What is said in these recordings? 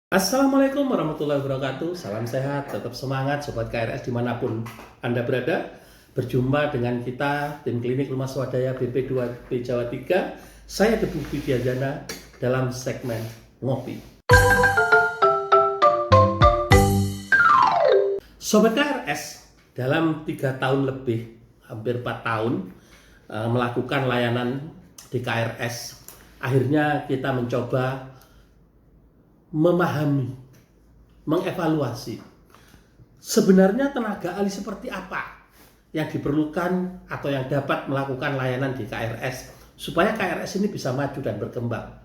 Assalamualaikum warahmatullahi wabarakatuh. Salam sehat, tetap semangat Sobat KRS dimanapun Anda berada. Berjumpa dengan kita, tim klinik Rumah Swadaya BP2B Jawa 3. Saya Debu Widyadana dalam segmen Ngopi. Sobat KRS, dalam 3 tahun lebih, hampir 4 tahun, melakukan layanan di KRS, akhirnya kita mencoba memahami, mengevaluasi sebenarnya tenaga ahli seperti apa yang diperlukan atau yang dapat melakukan layanan di KRS supaya KRS ini bisa maju dan berkembang.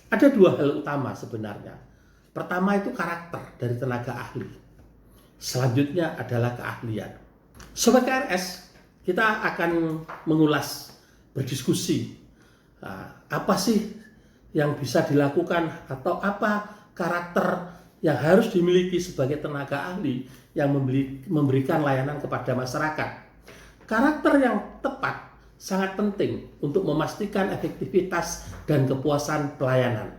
Ada 2 hal utama sebenarnya. Pertama itu karakter dari tenaga ahli. Selanjutnya adalah keahlian. Sobat KRS, kita akan mengulas, berdiskusi apa sih yang bisa dilakukan atau apa karakter yang harus dimiliki sebagai tenaga ahli yang memberikan layanan kepada masyarakat. Karakter yang tepat sangat penting untuk memastikan efektivitas dan kepuasan pelayanan.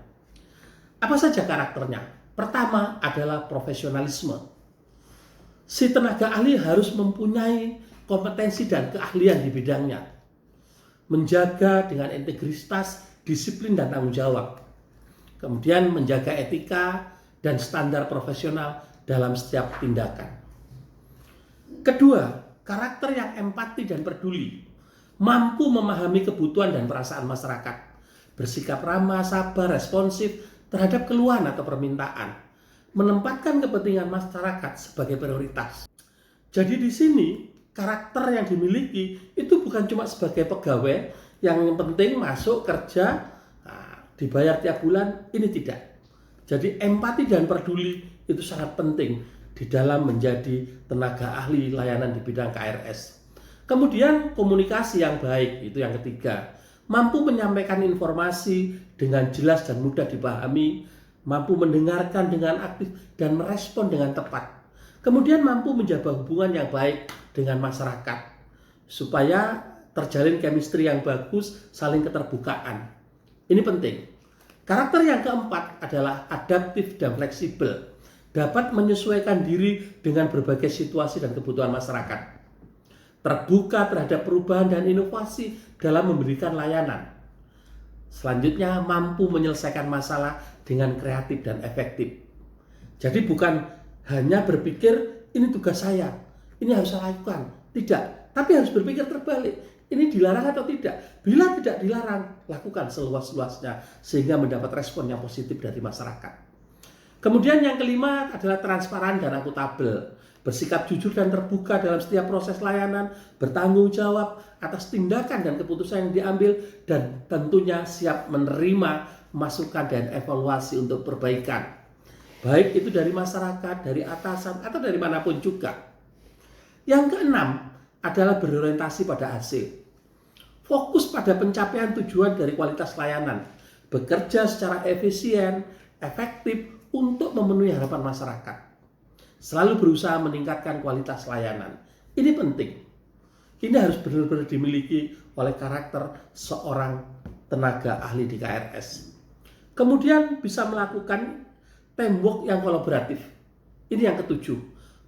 Apa saja karakternya? Pertama adalah profesionalisme. Si tenaga ahli harus mempunyai kompetensi dan keahlian di bidangnya, menjaga dengan integritas, disiplin dan tanggung jawab. Kemudian menjaga etika dan standar profesional dalam setiap tindakan. Kedua, karakter yang empati dan peduli, mampu memahami kebutuhan dan perasaan masyarakat, bersikap ramah, sabar, responsif terhadap keluhan atau permintaan, menempatkan kepentingan masyarakat sebagai prioritas. Jadi di sini karakter yang dimiliki itu bukan cuma sebagai pegawai yang penting masuk kerja, dibayar tiap bulan, ini tidak. Jadi empati dan peduli itu sangat penting di dalam menjadi tenaga ahli layanan di bidang KRS. Kemudian komunikasi yang baik, itu yang ketiga. Mampu menyampaikan informasi dengan jelas dan mudah dipahami, mampu mendengarkan dengan aktif dan merespon dengan tepat. Kemudian mampu menjaga hubungan yang baik dengan masyarakat supaya terjalin chemistry yang bagus, saling keterbukaan. Ini penting. Karakter yang keempat adalah adaptif dan fleksibel, dapat menyesuaikan diri dengan berbagai situasi dan kebutuhan masyarakat, terbuka terhadap perubahan dan inovasi dalam memberikan layanan. Selanjutnya, mampu menyelesaikan masalah dengan kreatif dan efektif. Jadi bukan hanya berpikir ini tugas saya, ini harus saya lakukan. Tidak, tapi harus berpikir terbalik. Ini dilarang atau tidak? Bila tidak dilarang, lakukan seluas-luasnya sehingga mendapat respon yang positif dari masyarakat. Kemudian yang kelima adalah transparan dan akuntabel, bersikap jujur dan terbuka dalam setiap proses layanan, bertanggung jawab atas tindakan dan keputusan yang diambil, dan tentunya siap menerima masukan dan evaluasi untuk perbaikan, baik itu dari masyarakat, dari atasan, atau dari manapun juga. Yang keenam adalah berorientasi pada hasil. Fokus pada pencapaian tujuan dari kualitas layanan, bekerja secara efisien, efektif untuk memenuhi harapan masyarakat. Selalu berusaha meningkatkan kualitas layanan. Ini penting. Ini harus benar-benar dimiliki oleh karakter seorang tenaga ahli di KRS. Kemudian bisa melakukan teamwork yang kolaboratif. Ini yang ketujuh.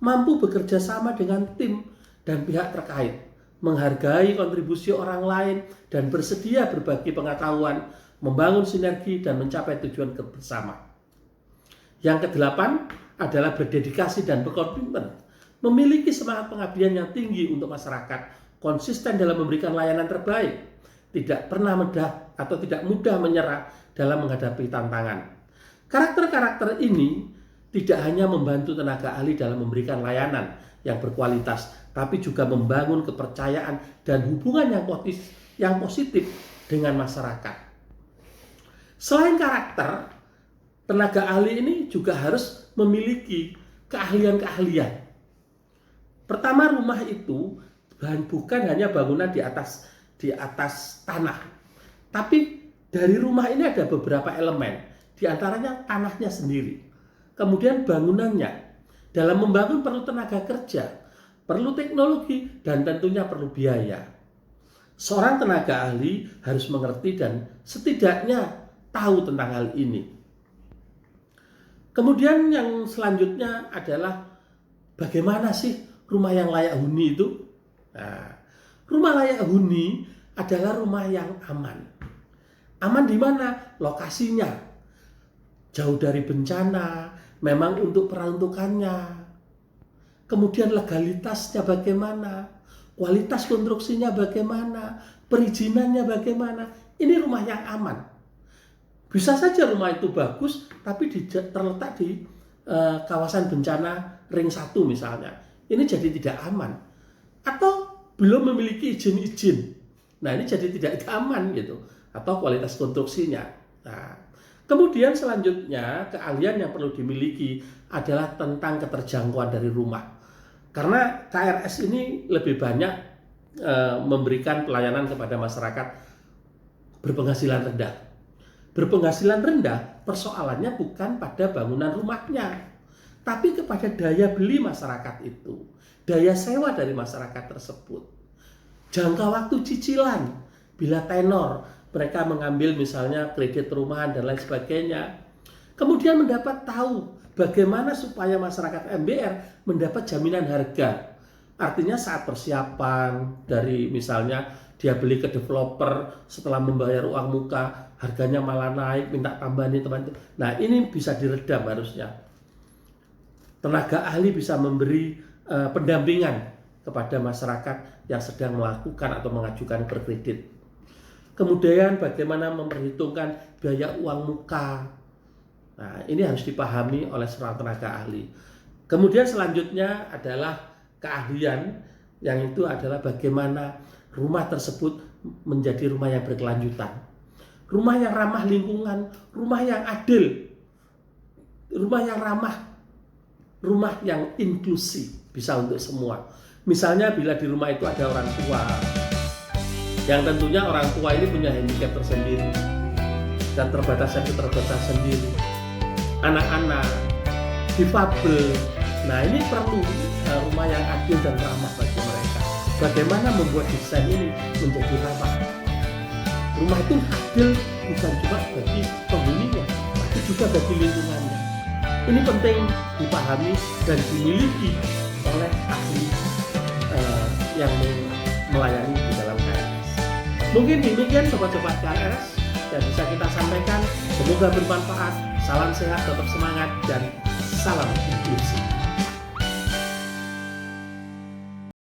Mampu bekerja sama dengan tim dan pihak terkait, menghargai kontribusi orang lain, dan bersedia berbagi pengetahuan, membangun sinergi, dan mencapai tujuan bersama. Yang kedelapan adalah berdedikasi dan berkomitmen, memiliki semangat pengabdian yang tinggi untuk masyarakat, konsisten dalam memberikan layanan terbaik, tidak pernah mudah atau tidak mudah menyerah dalam menghadapi tantangan. Karakter-karakter ini tidak hanya membantu tenaga ahli dalam memberikan layanan yang berkualitas, tapi juga membangun kepercayaan dan hubungan yang positif dengan masyarakat. Selain karakter, tenaga ahli ini juga harus memiliki keahlian-keahlian. Pertama, rumah itu bukan hanya bangunan di atas tanah, tapi dari rumah ini ada beberapa elemen, di antaranya tanahnya sendiri, kemudian bangunannya. Dalam membangun perlu tenaga kerja, perlu teknologi, dan tentunya perlu biaya. Seorang tenaga ahli harus mengerti dan setidaknya tahu tentang hal ini. Kemudian yang selanjutnya adalah bagaimana sih rumah yang layak huni itu? Nah, rumah layak huni adalah rumah yang aman. Aman di mana? Lokasinya. Jauh dari bencana, memang untuk peruntukannya. Kemudian legalitasnya bagaimana? Kualitas konstruksinya bagaimana? Perizinannya bagaimana? Ini rumah yang aman. Bisa saja rumah itu bagus, tapi terletak di kawasan bencana ring 1 misalnya. Ini jadi tidak aman. Atau belum memiliki izin-izin. Nah, ini jadi tidak aman gitu. Atau kualitas konstruksinya. Nah, kemudian selanjutnya keahlian yang perlu dimiliki adalah tentang keterjangkauan dari rumah. Karena KRS ini lebih banyak memberikan pelayanan kepada masyarakat berpenghasilan rendah. Berpenghasilan rendah persoalannya bukan pada bangunan rumahnya, tapi kepada daya beli masyarakat itu, daya sewa dari masyarakat tersebut, jangka waktu cicilan, bila tenor mereka mengambil misalnya kredit rumahan dan lain sebagainya. Kemudian mendapat tahu bagaimana supaya masyarakat MBR mendapat jaminan harga. Artinya saat persiapan dari misalnya dia beli ke developer, setelah membayar uang muka harganya malah naik, minta tambahan ini teman. Nah, ini bisa diredam harusnya. Tenaga ahli bisa memberi pendampingan kepada masyarakat yang sedang melakukan atau mengajukan berkredit. Kemudian bagaimana memperhitungkan biaya uang muka. Nah, ini harus dipahami oleh seorang tenaga ahli. Kemudian selanjutnya adalah keahlian, yang itu adalah bagaimana rumah tersebut menjadi rumah yang berkelanjutan. Rumah yang ramah lingkungan, rumah yang adil, rumah yang ramah, rumah yang inklusif, bisa untuk semua. Misalnya bila di rumah itu ada orang tua, yang tentunya orang tua ini punya handicap tersendiri dan keterbatasan sendiri. Anak-anak, difabel. Nah, ini perlu rumah yang adil dan ramah bagi mereka. Bagaimana membuat desain ini menjadi ramah. Rumah itu adil bukan cuma bagi penghuninya, tapi juga bagi lingkungannya. Ini penting dipahami dan dimiliki oleh ahli yang melayani di dalam KRS. Mungkin demikian sobat-sobat KRS yang bisa kita sampaikan. Semoga bermanfaat. Salam sehat, tetap semangat, dan salam inklusi.